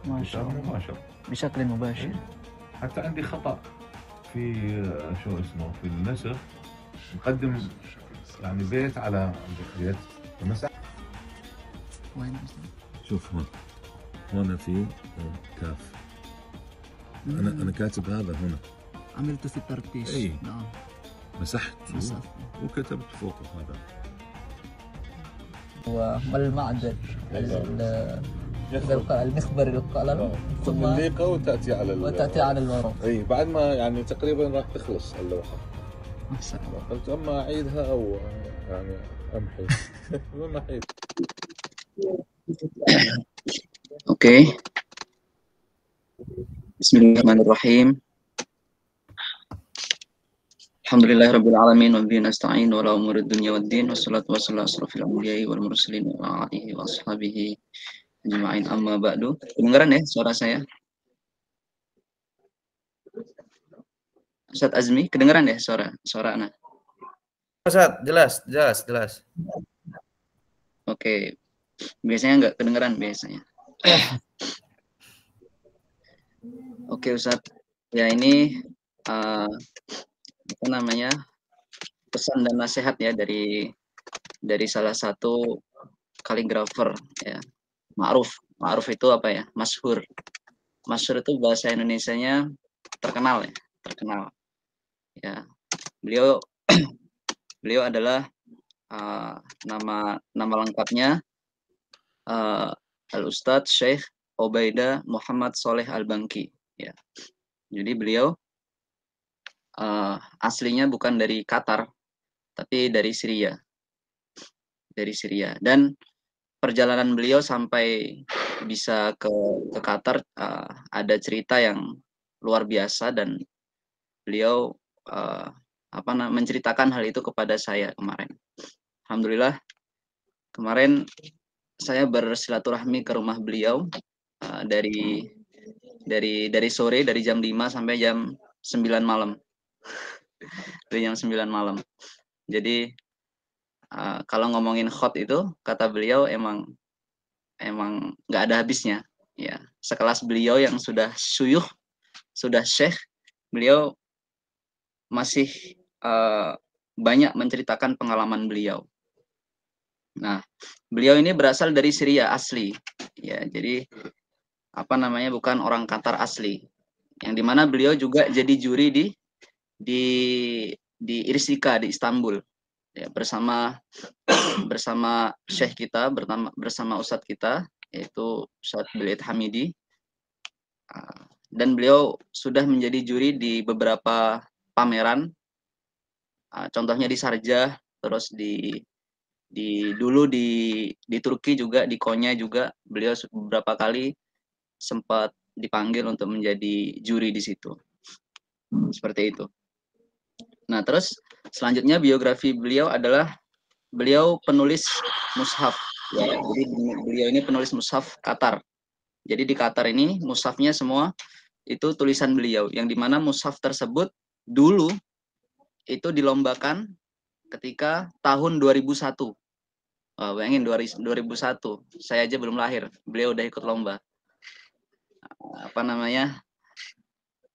ما شاء كتاب الله مباشر بشكل مباشر. حتى عندي خطأ في شو اسمه في النسخ، مقدم يعني بيت على بيت فمسح. وين شوف هون، هنا في كاف، أنا كاتب هذا هنا، عملته في الترتيش. أي. نعم. مسحت مسافة. وكتبت فوقه هذا. وما المعدن المخبر للقلم ثم الليقة وتأتي على الورق. اي بعد ما يعني تقريبا راح تخلص اللوحة. ما شاء الله. قلت اما اعيدها او يعني امحي. ما محيت. اوكي. بسم الله الرحمن الرحيم. الحمد لله رب العالمين وبه نستعين ولا امور الدنيا والدين والصلاة والسلام على اشرف الانبياء والمرسلين وعلى اله واصحابه ajma'in amma ba'du. Kedengaran ya suara saya? Ustaz Azmi, kedengaran ya suara anak? Ustaz, jelas. Oke. Biasanya nggak kedengaran biasanya. Oke Ustaz. Ya ini apa namanya? Pesan dan nasihat ya dari salah satu kaligrafer ya. Ma'ruf itu apa ya? Masyhur. Masyhur itu bahasa Indonesianya terkenal ya, terkenal. Ya. Beliau adalah nama lengkapnya Al-Ustadz Syekh Obaidah Muhammad Soleh Al-Bangki ya. Jadi beliau aslinya bukan dari Qatar tapi dari Syria. Dan perjalanan beliau sampai bisa ke Qatar ada cerita yang luar biasa dan beliau menceritakan hal itu kepada saya kemarin. Alhamdulillah kemarin saya bersilaturahmi ke rumah beliau dari sore, dari jam 5 sampai jam 9 malam. Dari jam 9 malam. Jadi kalau ngomongin khot itu kata beliau emang nggak ada habisnya ya. Sekelas beliau yang sudah syuyukh, sudah syekh, beliau masih banyak menceritakan pengalaman beliau. Nah, beliau ini berasal dari Syria asli ya. Jadi bukan orang Qatar asli. Yang dimana beliau juga jadi juri di Irsika di Istanbul ya, bersama syekh kita, bersama ustadz kita yaitu Ustadz Bilid Hamidi, dan beliau sudah menjadi juri di beberapa pameran, contohnya di Sharjah, terus dulu di Turki juga, di Konya juga beliau beberapa kali sempat dipanggil untuk menjadi juri di situ. Seperti itu. Nah, terus selanjutnya biografi beliau adalah beliau penulis mushaf ya. Jadi beliau ini penulis mushaf Qatar. Jadi di Qatar ini mushafnya semua itu tulisan beliau, yang dimana mushaf tersebut dulu itu dilombakan ketika tahun 2001. Bayangin 2001, saya aja belum lahir, beliau udah ikut lomba.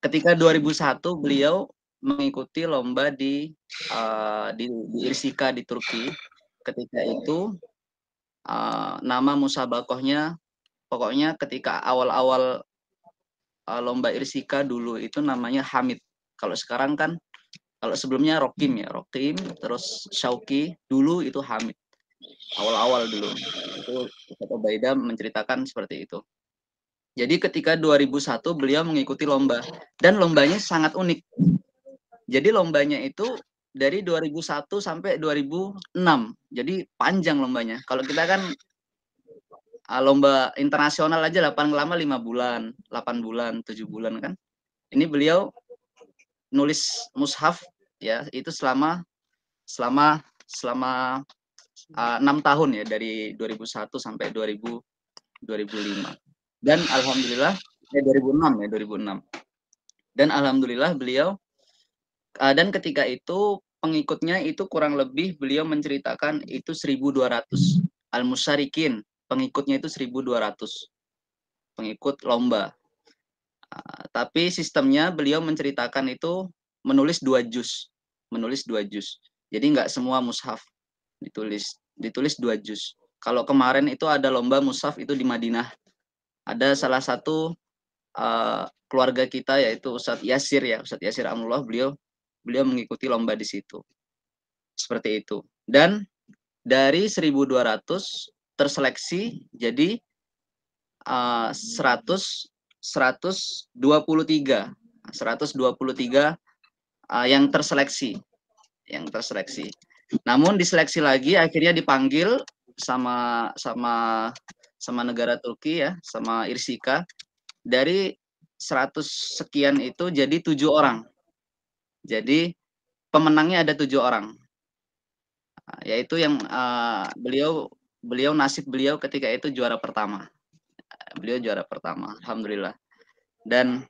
Ketika 2001 beliau mengikuti lomba di Irsika di Turki. Ketika itu nama musabakohnya, pokoknya ketika awal-awal lomba Irsika dulu itu namanya Hamid. Kalau sekarang kan, kalau sebelumnya Rokim ya, Rokim, terus Syauki, dulu itu Hamid. Awal-awal dulu. Itu Ustadz Obaidah menceritakan seperti itu. Jadi ketika 2001 beliau mengikuti lomba, dan lombanya sangat unik. Jadi lombanya itu dari 2001 sampai 2006. Jadi panjang lombanya. Kalau kita kan lomba internasional aja 8 lama 5 bulan, 8 bulan, 7 bulan kan. Ini beliau nulis mushaf ya, itu selama 6 tahun ya, dari 2001 sampai 2005. Dan alhamdulillah 2006. Dan alhamdulillah beliau dan ketika itu pengikutnya itu kurang lebih beliau menceritakan itu 1.200 al-musyarikin, pengikutnya itu 1.200 pengikut lomba. Tapi sistemnya beliau menceritakan itu menulis 2 juz. Menulis 2 juz. Jadi nggak semua mushaf ditulis 2 juz. Kalau kemarin itu ada lomba mushaf itu di Madinah. Ada salah satu keluarga kita yaitu Ustadz Yasir ya, Ustadz Yasir Amrullah, beliau mengikuti lomba di situ. Seperti itu. Dan dari 1.200 terseleksi jadi 123 yang terseleksi. Namun diseleksi lagi akhirnya dipanggil sama negara Turki ya, sama Irsika. Dari 100 sekian itu jadi 7 orang. Jadi pemenangnya ada 7 orang. Yaitu yang nasib beliau ketika itu juara pertama. Beliau juara pertama, alhamdulillah. Dan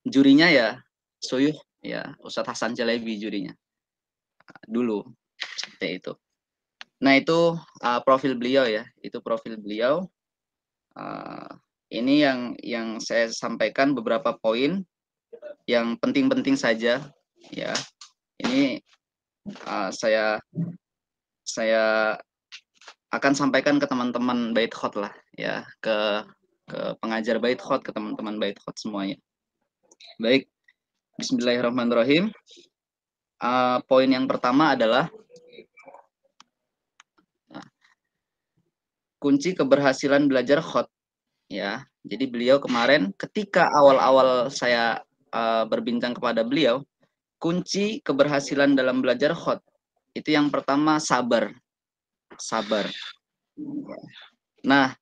jurinya ya Suyuh ya, Ustadz Hasan Jalebi jurinya. Dulu seperti itu. Nah, itu profil beliau ya, itu profil beliau. Ini yang saya sampaikan beberapa poin yang penting-penting saja ya. Ini saya akan sampaikan ke teman-teman Bait Khot lah ya, ke pengajar Bait Khot, ke teman-teman Bait Khot semuanya. Baik, bismillahirrahmanirrahim. Poin yang pertama adalah kunci keberhasilan belajar khot ya. Jadi beliau kemarin ketika awal-awal saya berbincang kepada beliau, kunci keberhasilan dalam belajar khot itu yang pertama sabar. Nah,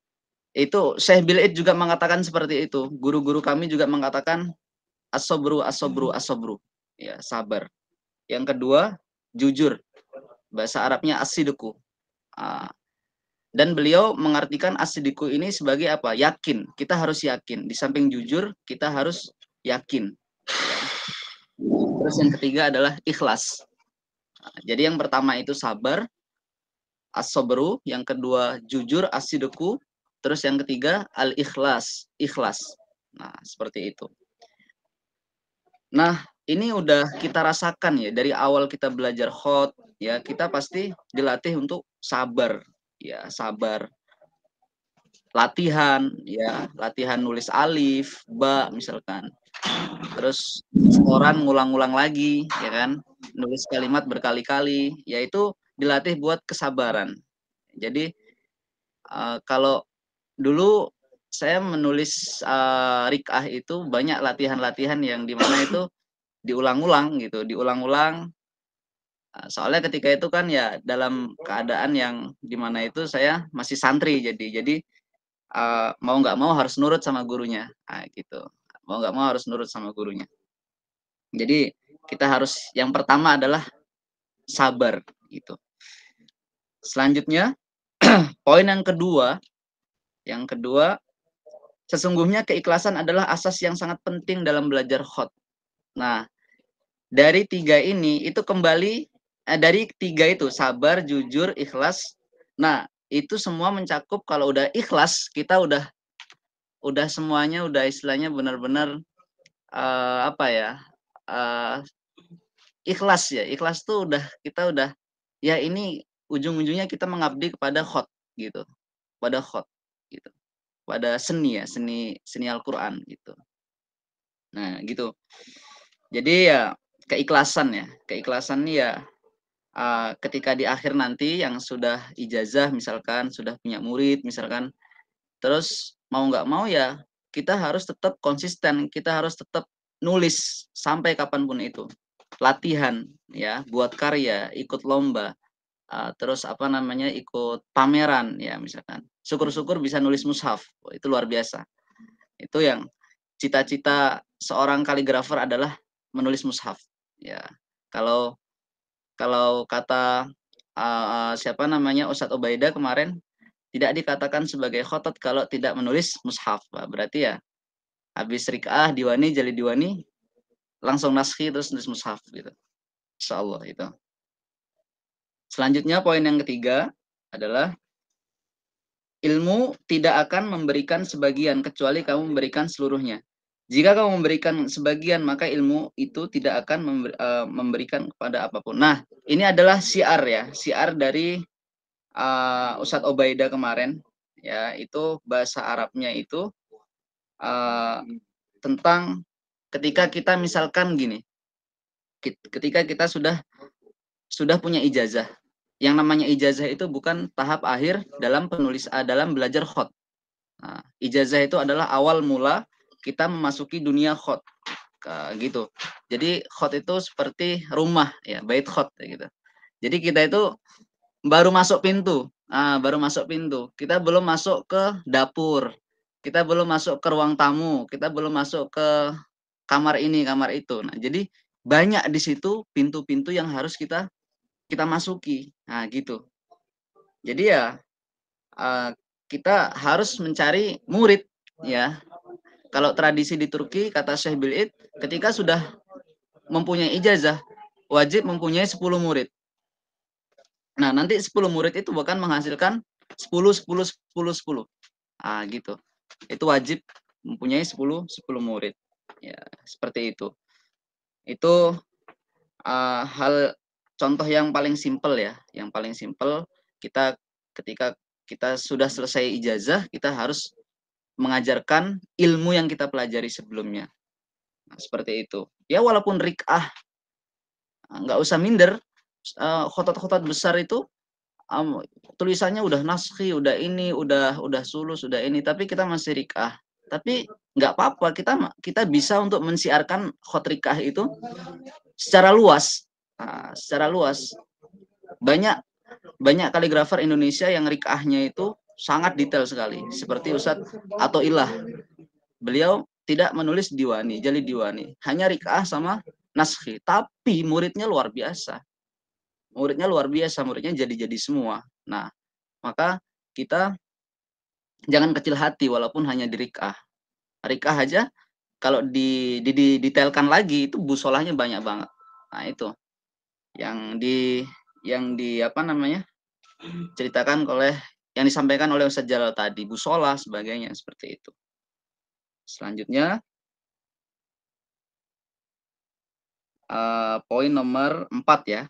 itu Syekh Bil'id juga mengatakan seperti itu. Guru-guru kami juga mengatakan as-sabru. Ya, sabar. Yang kedua, jujur. Bahasa Arabnya as-sidqu. Dan beliau mengartikan as-sidqu ini sebagai apa? Yakin. Kita harus yakin. Di samping jujur, kita harus yakin. Terus yang ketiga adalah ikhlas. Jadi yang pertama itu sabar, as-sabru, yang kedua jujur, as-sidqu, terus yang ketiga al-ikhlas, ikhlas. Nah, seperti itu. Nah, ini udah kita rasakan ya dari awal kita belajar khot ya, kita pasti dilatih untuk sabar ya, sabar. Latihan ya, latihan nulis alif, ba misalkan. Terus orang ngulang-ngulang lagi ya kan, nulis kalimat berkali-kali, yaitu dilatih buat kesabaran. Jadi kalau dulu saya menulis rik'ah itu banyak latihan-latihan yang dimana itu diulang-ulang gitu, diulang-ulang. Soalnya ketika itu kan ya dalam keadaan yang dimana itu saya masih santri, jadi mau nggak mau harus nurut sama gurunya, gitu. Mau nggak mau harus nurut sama gurunya. Jadi kita harus yang pertama adalah sabar gitu. Selanjutnya poin yang kedua, sesungguhnya keikhlasan adalah asas yang sangat penting dalam belajar khot. Nah, dari 3 ini itu kembali dari 3 itu sabar, jujur, ikhlas. Nah, itu semua mencakup kalau udah ikhlas kita udah semuanya udah istilahnya benar-benar apa ya? Ikhlas ya. Ikhlas tuh kita udah ya ini ujung-ujungnya kita mengabdi kepada khot gitu. Pada khot gitu. Pada seni ya, seni Al-Qur'an gitu. Nah, gitu. Jadi ya keikhlasan ya ketika di akhir nanti yang sudah ijazah misalkan, sudah punya murid misalkan, terus mau nggak mau ya kita harus tetap konsisten, kita harus tetap nulis sampai kapanpun itu. Latihan ya, buat karya, ikut lomba, terus apa namanya, ikut pameran ya misalkan. Syukur-syukur bisa nulis mushaf, itu luar biasa. Itu yang cita-cita seorang kaligrafer adalah menulis mushaf ya. Kalau kata siapa namanya, Ustadz Ubaidah kemarin, tidak dikatakan sebagai khotot kalau tidak menulis mushaf. Berarti ya habis rik'ah, diwani, jali diwani, langsung naskhi terus nulis mushaf gitu. Insyaallah itu. Selanjutnya poin yang ketiga adalah ilmu tidak akan memberikan sebagian kecuali kamu memberikan seluruhnya. Jika kamu memberikan sebagian, maka ilmu itu tidak akan memberikan kepada apapun. Nah, ini adalah syiar ya, syiar dari Ustadz Obaida kemarin, ya, itu bahasa Arabnya itu tentang ketika kita misalkan gini, ketika kita sudah punya ijazah. Yang namanya ijazah itu bukan tahap akhir dalam dalam belajar khot. Nah, ijazah itu adalah awal mula kita memasuki dunia khot, gitu. Jadi khot itu seperti rumah, ya, bait khot, gitu. Jadi kita itu baru masuk pintu, baru masuk pintu. Kita belum masuk ke dapur, kita belum masuk ke ruang tamu, kita belum masuk ke kamar ini, kamar itu. Nah, jadi banyak di situ pintu-pintu yang harus kita masuki. Nah, gitu. Jadi ya kita harus mencari murid, ya. Kalau tradisi di Turki, kata Syekh Bil'id, ketika sudah mempunyai ijazah, wajib mempunyai 10 murid. Nah, nanti 10 murid itu bahkan menghasilkan 10, 10, 10, 10. Gitu. Itu wajib mempunyai 10 murid. Ya, seperti itu. Itu hal contoh yang paling simpel ya. Yang paling simpel, kita ketika kita sudah selesai ijazah, kita harus mengajarkan ilmu yang kita pelajari sebelumnya. Nah, seperti itu. Ya, walaupun rik'ah, nggak usah minder. Khotot-khotot besar itu tulisannya udah naskhi, udah ini, udah sulus, udah ini, tapi kita masih rik'ah. Tapi nggak apa-apa, kita bisa untuk mensiarkan khot rik'ah itu secara luas. Secara luas. Banyak kaligrafer Indonesia yang rik'ahnya itu sangat detail sekali, seperti Ustadz Athoillah. Beliau tidak menulis diwani, jali diwani, hanya rik'ah sama naskhi, tapi muridnya luar biasa. Muridnya jadi semua. Nah, maka kita jangan kecil hati walaupun hanya di rik'ah. Rik'ah aja kalau didetailkan lagi itu busolahnya banyak banget. Nah, itu yang di apa namanya? Ceritakan yang disampaikan oleh Ustadz Jalal tadi, busolah sebagainya, seperti itu. Selanjutnya poin nomor 4 ya.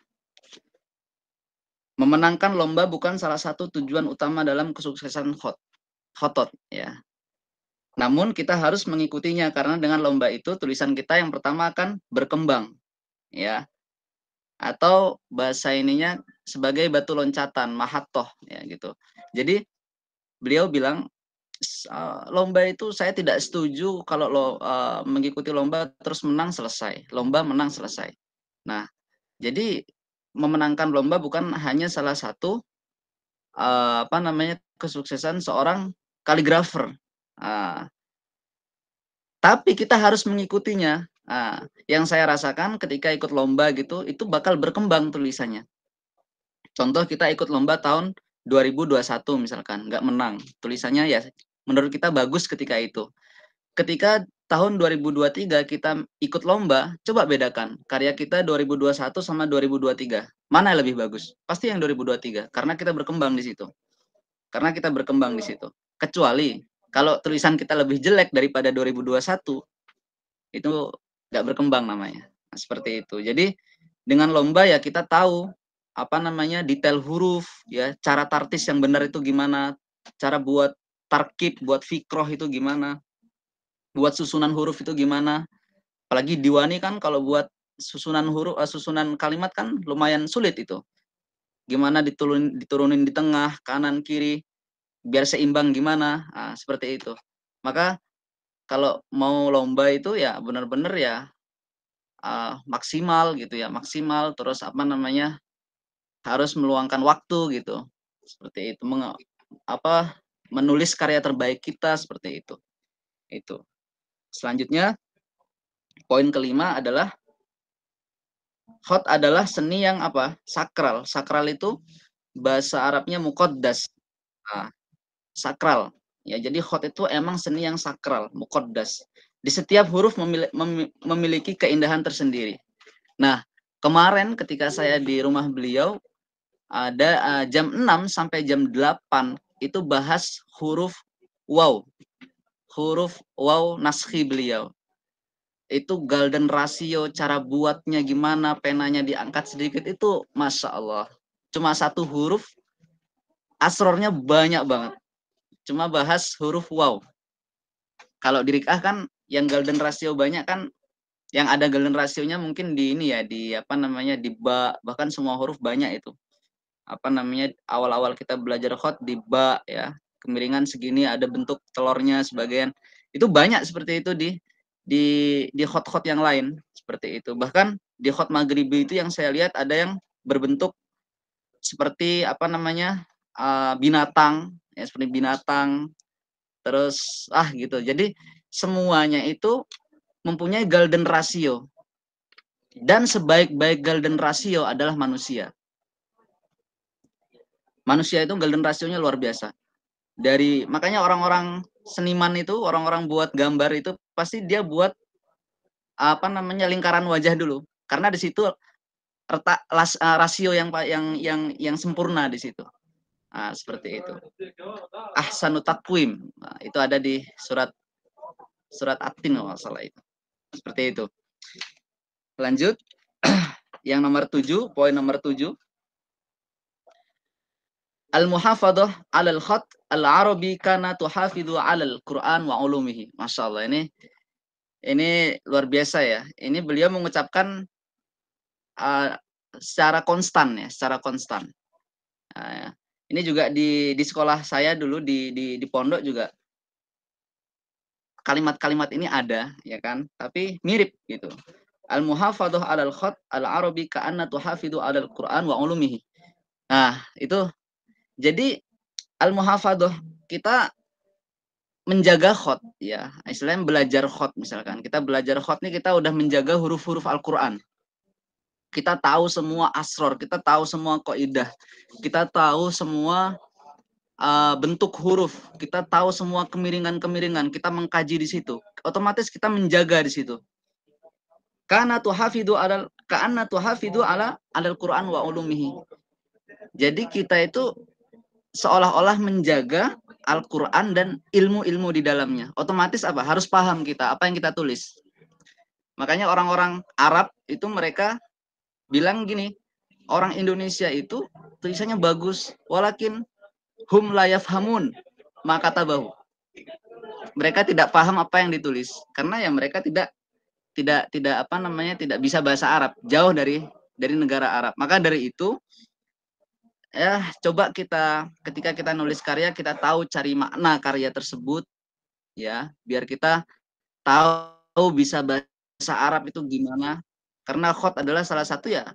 Memenangkan lomba bukan salah satu tujuan utama dalam kesuksesan khotot, ya. Namun kita harus mengikutinya karena dengan lomba itu tulisan kita yang pertama akan berkembang, ya. Atau bahasa ininya sebagai batu loncatan, mahatoh, ya, gitu. Jadi beliau bilang lomba itu saya tidak setuju kalau mengikuti lomba terus menang selesai, lomba menang selesai. Nah, jadi memenangkan lomba bukan hanya salah satu kesuksesan seorang kaligrafer, tapi kita harus mengikutinya. Yang saya rasakan ketika ikut lomba gitu, itu bakal berkembang tulisannya. Contoh kita ikut lomba tahun 2021 misalkan, nggak menang, tulisannya ya menurut kita bagus ketika itu. Ketika tahun 2023 kita ikut lomba, coba bedakan karya kita 2021 sama 2023. Mana yang lebih bagus? Pasti yang 2023, karena kita berkembang di situ. Kecuali kalau tulisan kita lebih jelek daripada 2021, itu nggak berkembang namanya. Nah, seperti itu. Jadi dengan lomba ya kita tahu detail huruf, ya, cara tartis yang benar itu gimana, cara buat tarkib, buat fikroh itu gimana, buat susunan huruf itu gimana. Apalagi diwani kan kalau buat susunan huruf, susunan kalimat kan lumayan sulit itu. Gimana diturunin di tengah, kanan, kiri, biar seimbang gimana. Nah, seperti itu. Maka kalau mau lomba itu ya benar-benar ya maksimal gitu ya, maksimal, terus harus meluangkan waktu gitu. Seperti itu. Menulis karya terbaik kita seperti itu. Itu. Selanjutnya poin kelima adalah khot adalah seni yang sakral. Sakral itu bahasa Arabnya muqaddas. Sakral. Ya, jadi khot itu emang seni yang sakral, muqaddas. Di setiap huruf memiliki keindahan tersendiri. Nah, kemarin ketika saya di rumah beliau ada jam 6 sampai jam 8 itu bahas huruf waw. Huruf waw naskhi beliau. Itu golden ratio, cara buatnya gimana, penanya diangkat sedikit, itu Masya Allah. Cuma satu huruf, asrornya banyak banget. Cuma bahas huruf waw. Kalau di Rik'ah kan, yang golden ratio banyak kan, yang ada golden rasionya mungkin di ini ya, di apa namanya, di ba, bahkan semua huruf banyak itu. Apa namanya, awal-awal kita belajar khot di ba ya, kemiringan segini, ada bentuk telurnya sebagian. Itu banyak seperti itu di khot-khot yang lain seperti itu. Bahkan di khot maghribi itu yang saya lihat ada yang berbentuk seperti apa namanya, binatang ya, seperti binatang, terus gitu. Jadi semuanya itu mempunyai golden ratio, dan sebaik-baik golden ratio adalah manusia. Manusia itu golden rasionya luar biasa. Makanya orang-orang seniman itu, orang-orang buat gambar itu pasti dia buat apa namanya, lingkaran wajah dulu, karena di situ rasio yang sempurna di situ. Nah, seperti itu. Ahsanu taqwim. Nah, itu ada di surat At-Tin kalau salah itu. Seperti itu. Lanjut. Yang nomor 7, poin nomor 7. Al-muhafadhah 'alal khat al-arabi kana tuhafidhu 'alal Qur'an wa ulumihi. Masya Allah, ini luar biasa ya. Ini beliau mengucapkan secara konstan ya, secara konstan. Nah, ini juga di sekolah saya dulu di pondok juga kalimat-kalimat ini ada ya kan, tapi mirip gitu. Al-muhafadhah 'alal khat al-arabi ka'anna tuhafidhu 'alal Qur'an wa ulumihi. Nah, itu jadi al-muhafadhah, kita menjaga khot ya, istilahnya belajar khot. Misalkan kita belajar khot nih, kita udah menjaga huruf-huruf Al-Qur'an. Kita tahu semua asror, kita tahu semua kaidah, kita tahu semua bentuk huruf, kita tahu semua kemiringan-kemiringan, kita mengkaji di situ. Otomatis kita menjaga di situ. Kana tuhafidhu alal Qur'an wa ulumihi. Jadi kita itu seolah-olah menjaga Al-Quran dan ilmu-ilmu di dalamnya. Otomatis apa? Harus paham kita, apa yang kita tulis. Makanya orang-orang Arab itu mereka bilang gini, orang Indonesia itu tulisannya bagus, walakin hum la yafhamun ma katabahu. Mereka tidak paham apa yang ditulis, karena ya mereka tidak apa namanya, tidak bisa bahasa Arab, jauh dari negara Arab. Maka dari itu, ya coba kita ketika kita nulis karya, kita tahu cari makna karya tersebut ya, biar kita tahu bisa bahasa Arab itu gimana, karena khot adalah salah satu ya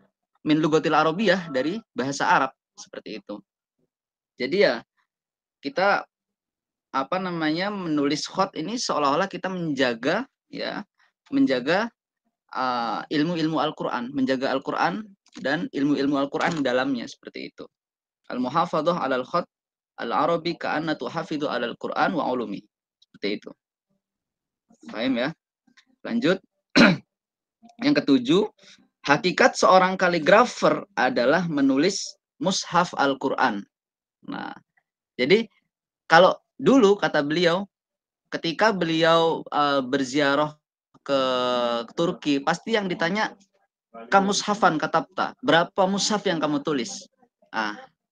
min lugatil arabiyah, dari bahasa Arab, seperti itu. Jadi ya kita apa namanya, menulis khot ini seolah-olah kita menjaga ilmu-ilmu Al-Qur'an, menjaga Al-Qur'an dan ilmu-ilmu Al-Qur'an dalamnya, seperti itu. Al-muhafadhah 'alal khat al-arabi ka'anna tuhafidhu 'alal Qur'an wa ulumi. Seperti itu. Paham ya? Lanjut. Yang ketujuh, hakikat seorang kaligrafer adalah menulis mushaf Al-Qur'an. Nah, jadi kalau dulu kata beliau, ketika beliau berziarah ke Turki, pasti yang ditanya, "Kam mushafan katabta?" Berapa mushaf yang kamu tulis?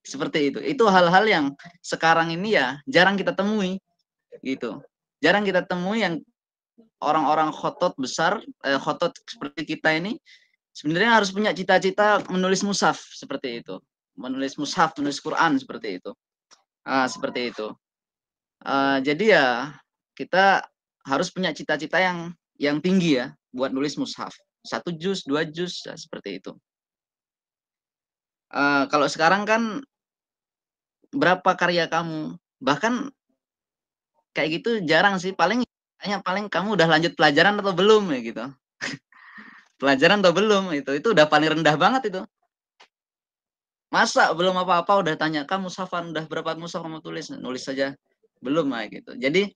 Seperti itu. Itu hal-hal yang sekarang ini ya jarang kita temui gitu. Jarang kita temui yang orang-orang khotot besar, khotot seperti kita ini sebenarnya harus punya cita-cita menulis mushaf seperti itu. Menulis mushaf, menulis Quran seperti itu. Seperti itu. Jadi ya kita harus punya cita-cita yang tinggi ya buat nulis mushaf. 1 juz, 2 juz, ya, seperti itu. Kalau sekarang kan berapa karya kamu, bahkan kayak gitu jarang sih, paling kamu udah lanjut pelajaran atau belum ya gitu. Pelajaran atau belum, itu udah paling rendah banget itu. Masa belum apa-apa udah tanya, "Kamu mushafan udah berapa mushaf kamu tulis?" Nulis saja belum gitu. Jadi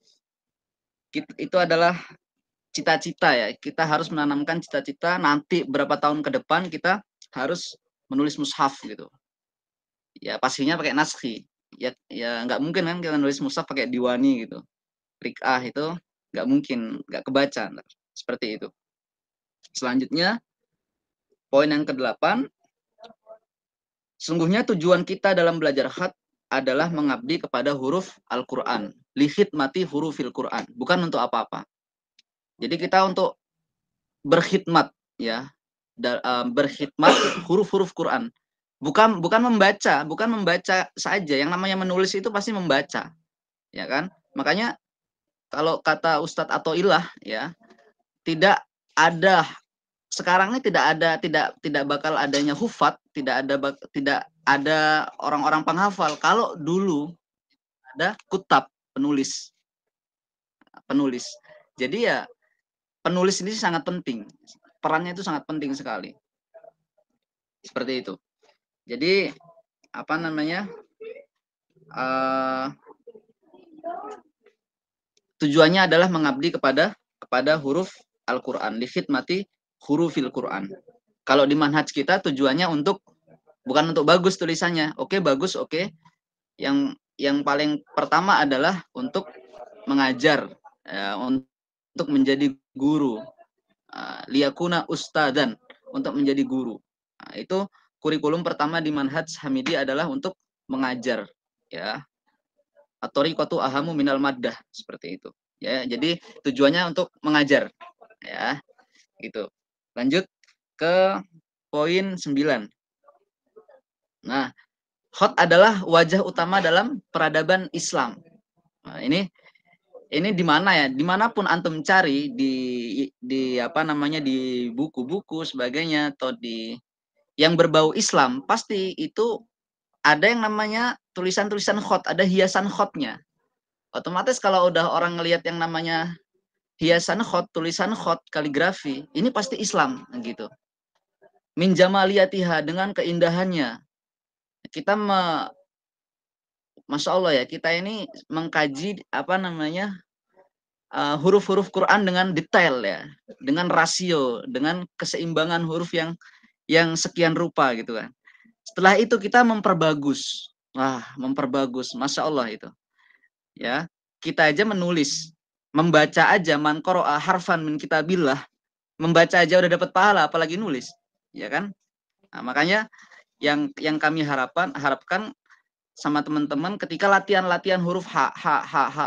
itu adalah cita-cita ya, kita harus menanamkan cita-cita nanti berapa tahun ke depan kita harus menulis mushaf gitu. Ya pastinya pakai naskhi. ya nggak mungkin kan kita nulis mushaf pakai diwani gitu. Rik'ah itu nggak mungkin, nggak kebaca. Seperti itu. Selanjutnya, poin yang ke-8, sungguhnya tujuan kita dalam belajar khat adalah mengabdi kepada huruf Al-Quran. Likhidmati hurufil Quran. Bukan untuk apa-apa. Jadi kita untuk berkhidmat, ya, berkhidmat huruf-huruf Quran. Bukan membaca saja. Yang namanya menulis itu pasti membaca, ya kan? Makanya kalau kata Ustadz Athoillah, ya, tidak ada sekarang ini tidak bakal adanya hufat, tidak ada orang-orang penghafal. Kalau dulu ada kutab, penulis. Jadi ya penulis ini sangat penting. Perannya itu sangat penting sekali. Seperti itu. Jadi apa namanya? Tujuannya adalah mengabdi kepada huruf Al-Qur'an, likhidmati hurufil Qur'an. Kalau di manhaj kita tujuannya bukan untuk bagus tulisannya. Oke, bagus, oke. Yang paling pertama adalah untuk mengajar, ya, untuk menjadi guru. Liyakuna ustadan, untuk menjadi guru. Nah, itu kurikulum pertama di manhaj Hamidi adalah untuk mengajar, ya. At-thariqatu ahamu minal maddah, seperti itu. Ya, jadi tujuannya untuk mengajar, ya. Gitu. Lanjut ke poin 9. Nah, khat adalah wajah utama dalam peradaban Islam. Nah, ini di mana ya? Dimanapun antum cari di apa namanya, di buku-buku sebagainya atau di yang berbau Islam, pasti itu ada yang namanya tulisan-tulisan khat, ada hiasan khatnya. Otomatis kalau udah orang ngelihat yang namanya hiasan khat, tulisan khat, kaligrafi, ini pasti Islam gitu. Min jamaliyatiha, dengan keindahannya. Kita Masya Allah ya, kita ini mengkaji apa namanya huruf-huruf Quran dengan detail, ya, dengan rasio, dengan keseimbangan huruf yang sekian rupa gitu kan. Setelah itu kita memperbagus, memperbagus, Masya Allah itu, ya. Kita aja menulis, membaca aja, man qara'a harfan min kitabillah, membaca aja udah dapat pahala, apalagi nulis, ya kan. Nah, makanya yang kami harapkan sama teman-teman ketika latihan huruf ha,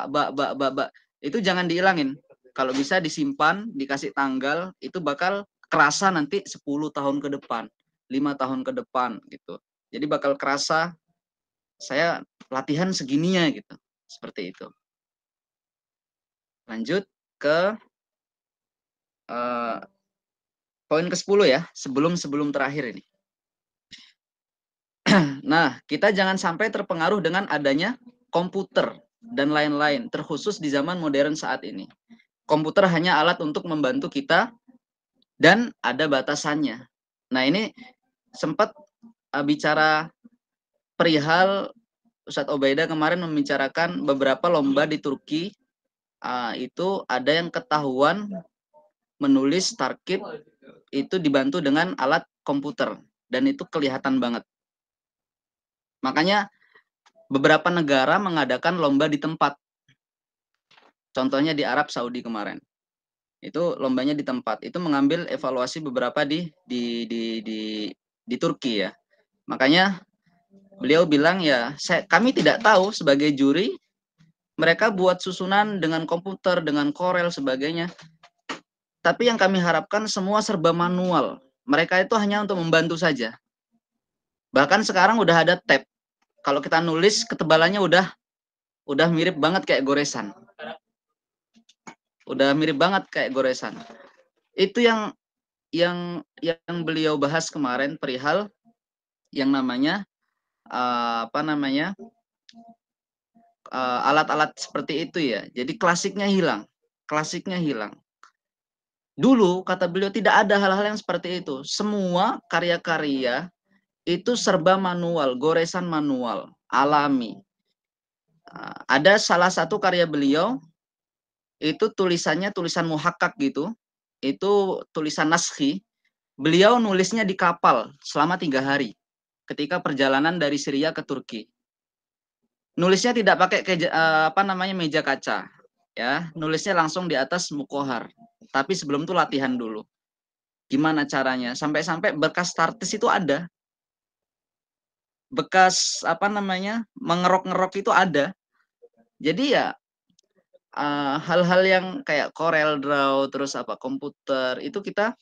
ba, itu jangan dihilangin. Kalau bisa disimpan, dikasih tanggal, itu bakal kerasa nanti 10 tahun ke depan, 5 tahun ke depan gitu. Jadi bakal kerasa saya latihan segininya gitu. Seperti itu. Lanjut ke poin ke-10 ya, sebelum terakhir ini. Nah, kita jangan sampai terpengaruh dengan adanya komputer dan lain-lain, terkhusus di zaman modern saat ini. Komputer hanya alat untuk membantu kita dan ada batasannya. Nah, ini sempat bicara perihal Ustadz Obaidah kemarin membicarakan beberapa lomba di Turki. Itu ada yang ketahuan menulis tarkib itu dibantu dengan alat komputer dan itu kelihatan banget. Makanya beberapa negara mengadakan lomba di tempat. Contohnya di Arab Saudi kemarin. Itu lombanya di tempat. Itu mengambil evaluasi beberapa di Turki ya. Makanya beliau bilang ya, kami tidak tahu sebagai juri mereka buat susunan dengan komputer, dengan Corel sebagainya. Tapi yang kami harapkan semua serba manual. Mereka itu hanya untuk membantu saja. Bahkan sekarang udah ada tab. Kalau kita nulis ketebalannya udah mirip banget kayak goresan. Udah mirip banget kayak goresan. Itu yang beliau bahas kemarin perihal yang namanya alat-alat seperti itu ya. Jadi klasiknya hilang. Dulu kata beliau tidak ada hal-hal yang seperti itu. Semua karya-karya itu serba manual, goresan manual, alami. Ada salah satu karya beliau, itu tulisannya tulisan muhakkak gitu, itu tulisan naskhi. Beliau nulisnya di kapal selama 3 hari, ketika perjalanan dari Syria ke Turki. nulisnya tidak pakai meja kaca, ya. Nulisnya langsung di atas mukohar. Tapi sebelum itu latihan dulu. Gimana caranya? Sampai-sampai bekas tartis itu ada. Bekas mengerok-ngerok itu ada. Jadi ya hal-hal yang kayak Corel Draw terus komputer itu kita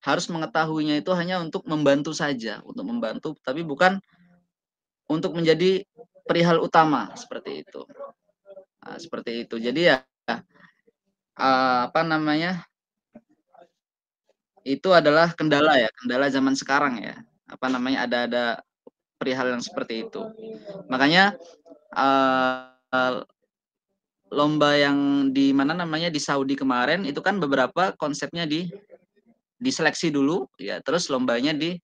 harus mengetahuinya itu hanya untuk membantu saja, untuk membantu, tapi bukan untuk menjadi perihal utama seperti itu. Nah, seperti itu. Jadi ya itu adalah kendala ya, kendala zaman sekarang ya. Ada perihal yang seperti itu. Makanya lomba yang di di Saudi kemarin itu kan beberapa konsepnya diseleksi dulu ya, terus lombanya di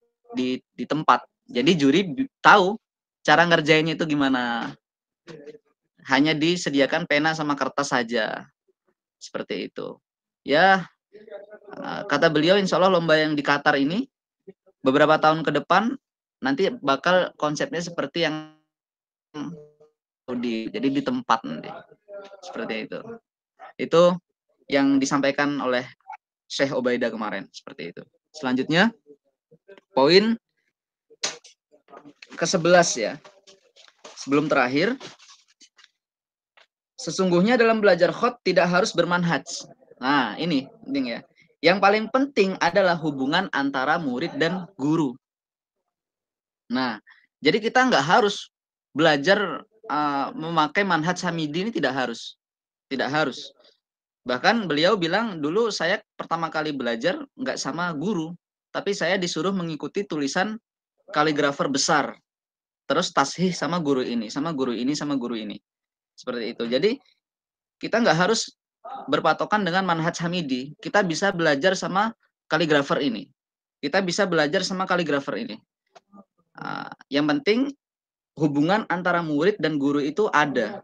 tempat. Jadi juri tahu cara ngerjainnya itu gimana. Hanya disediakan pena sama kertas saja. Seperti itu. Ya, kata beliau insya Allah lomba yang di Qatar ini beberapa tahun ke depan nanti bakal konsepnya seperti yang jadi di tempat nanti. Seperti itu. Itu yang disampaikan oleh Syekh Ubaidah kemarin, seperti itu. Selanjutnya poin ke-11 ya. Sebelum terakhir, sesungguhnya dalam belajar khot tidak harus bermanhaj. Nah, ini penting ya. Yang paling penting adalah hubungan antara murid dan guru. Nah, jadi kita nggak harus belajar memakai manhaj Hamidi, ini tidak harus. Tidak harus. Bahkan beliau bilang, dulu saya pertama kali belajar nggak sama guru, tapi saya disuruh mengikuti tulisan kaligrafer besar. Terus tashih sama guru ini, sama guru ini, sama guru ini. Seperti itu. Jadi kita nggak harus berpatokan dengan manhaj Hamidi. Kita bisa belajar sama kaligrafer ini. Kita bisa belajar sama kaligrafer ini. Yang penting hubungan antara murid dan guru itu ada.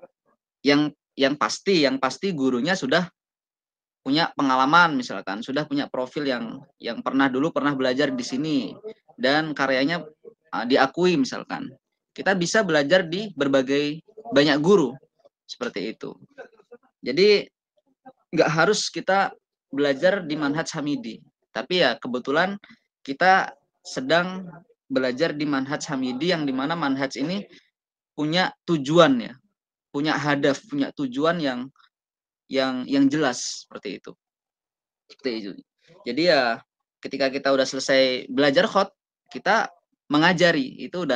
Yang pasti gurunya sudah punya pengalaman, misalkan sudah punya profil yang pernah belajar di sini dan karyanya diakui, misalkan. Kita bisa belajar di berbagai banyak guru seperti itu. Jadi nggak harus kita belajar di manhaj Hamidi, tapi ya kebetulan kita sedang belajar di manhaj Hamidi yang dimana manhaj ini punya tujuan ya, punya hadaf, punya tujuan yang jelas seperti itu. Jadi ya ketika kita udah selesai belajar khot, kita mengajari, itu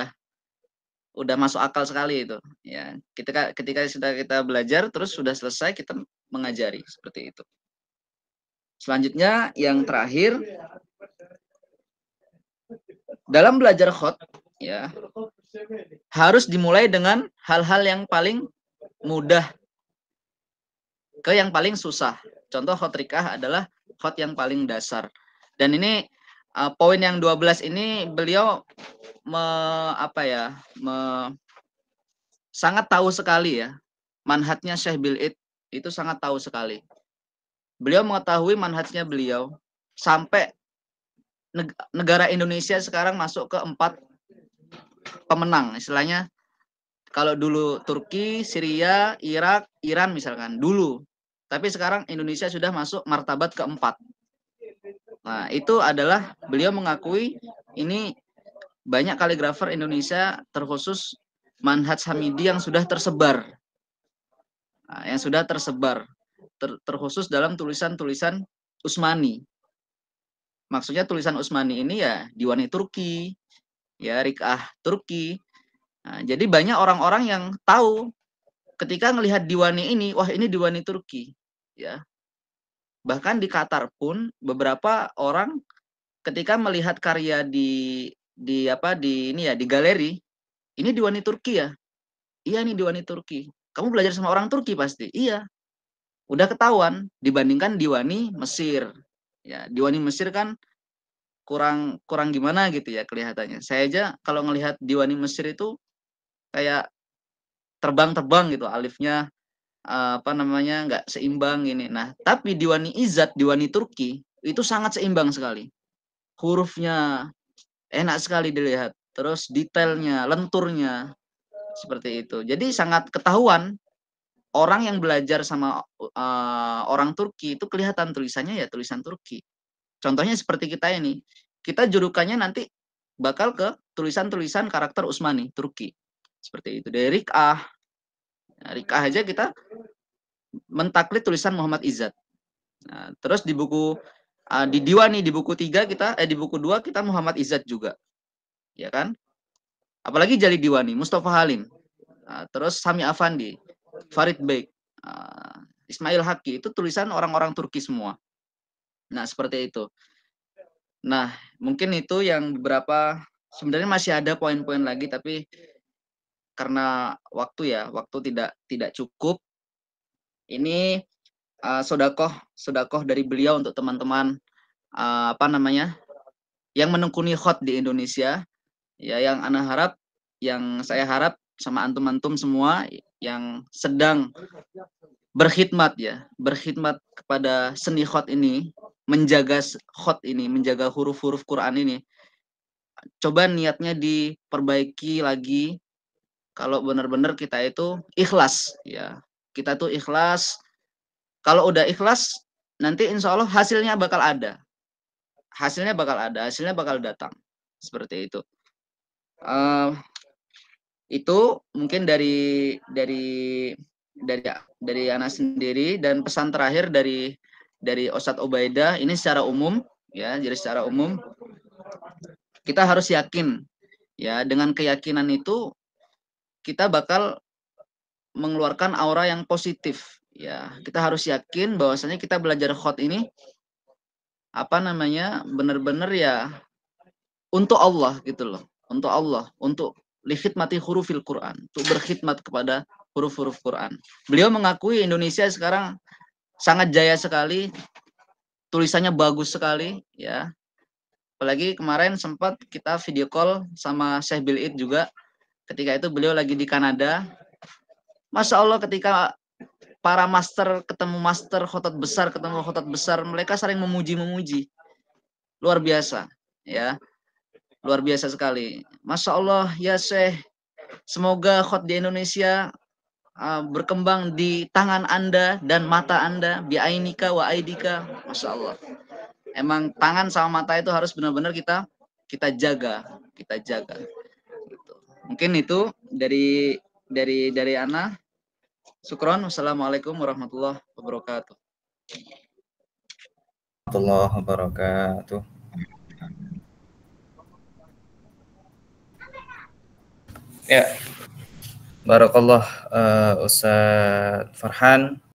udah masuk akal sekali itu ya. Ketika sudah kita belajar terus sudah selesai, kita mengajari seperti itu. Selanjutnya yang terakhir, dalam belajar khot ya harus dimulai dengan hal-hal yang paling mudah ke yang paling susah. Contoh khot rikah adalah khot yang paling dasar. Dan ini poin yang 12 ini beliau sangat tahu sekali ya. Manhajnya Syekh Bil'id itu sangat tahu sekali. Beliau mengetahui manhajnya beliau sampai negara Indonesia sekarang masuk ke 4 pemenang. Istilahnya kalau dulu Turki, Syria, Irak, Iran misalkan dulu. Tapi sekarang Indonesia sudah masuk martabat ke-4. Nah, itu adalah beliau mengakui ini banyak kaligrafer Indonesia terkhusus manhaj Hamidi yang sudah tersebar. Nah, yang sudah tersebar terkhusus dalam tulisan-tulisan Utsmani. Maksudnya tulisan Utsmani ini ya Diwani Turki, ya Rikah Turki. Nah, jadi banyak orang-orang yang tahu ketika melihat Diwani ini, wah ini Diwani Turki, ya. Bahkan di Qatar pun beberapa orang ketika melihat karya di galeri, ini Diwani Turki ya. Iya nih Diwani Turki. Kamu belajar sama orang Turki pasti. Iya. Udah ketahuan dibandingkan Diwani Mesir. Ya, Diwani Mesir kan kurang gimana gitu ya kelihatannya. Saya aja kalau ngelihat Diwani Mesir itu kayak terbang-terbang gitu, alifnya nggak seimbang ini. Nah, tapi Diwani Izzat, Diwani Turki itu sangat seimbang sekali. Hurufnya enak sekali dilihat, terus detailnya, lenturnya Seperti itu. Jadi sangat ketahuan orang yang belajar sama orang Turki itu kelihatan tulisannya ya tulisan Turki. Contohnya seperti kita ini. Kita jurukannya nanti bakal ke tulisan-tulisan karakter Utsmani Turki. Seperti itu. Dari Rik'ah. Nah, Rik'ah aja kita mentaklid tulisan Muhammad Izzat. Nah, terus di buku di Diwani di buku 3 kita di buku 2 kita Muhammad Izzat juga. Ya kan? Apalagi Jali Diwani, Mustafa Halim. Nah, terus Sami Afandi, Farid Bek, Ismail Haqqi, itu tulisan orang-orang Turki semua. Nah, seperti itu. Nah, mungkin itu yang beberapa, sebenarnya masih ada poin-poin lagi, tapi karena waktu tidak cukup. Ini sodakoh dari beliau untuk teman-teman yang menekuni khot di Indonesia. Ya, yang saya harap sama antum-antum semua yang sedang berkhidmat kepada seni khot ini, menjaga khot ini, menjaga huruf-huruf Quran ini, coba niatnya diperbaiki lagi. Kalau benar-benar kita itu ikhlas, ya kita tuh ikhlas. Kalau udah ikhlas, nanti insya Allah hasilnya bakal ada, hasilnya bakal datang. Seperti itu. Itu mungkin dari Anas sendiri, dan pesan terakhir dari Ustadz Ubaidah ini secara umum ya. Jadi secara umum kita harus yakin ya, dengan keyakinan itu kita bakal mengeluarkan aura yang positif ya. Kita harus yakin bahwasanya kita belajar khot ini benar-benar ya untuk Allah gitu loh, untuk Allah, untuk likhidmati hurufil Quran, untuk berkhidmat kepada huruf-huruf Quran. Beliau mengakui Indonesia sekarang sangat jaya sekali, tulisannya bagus sekali ya. Apalagi kemarin sempat kita video call sama Syekh Bil'id juga. Ketika itu beliau lagi di Kanada. Masya Allah, ketika para master ketemu master khotot besar, mereka saling memuji. Luar biasa ya. Luar biasa sekali. Masya Allah ya Syekh. Semoga khot di Indonesia berkembang di tangan Anda dan mata Anda. Bi'ainika wa aidika. Masya Allah. Emang tangan sama mata itu harus benar-benar kita jaga. Gitu. Mungkin itu dari Ana. Syukron. Wassalamualaikum warahmatullahi wabarakatuh. Warahmatullahi wabarakatuh. Ya, barakallah Ustaz Farhan.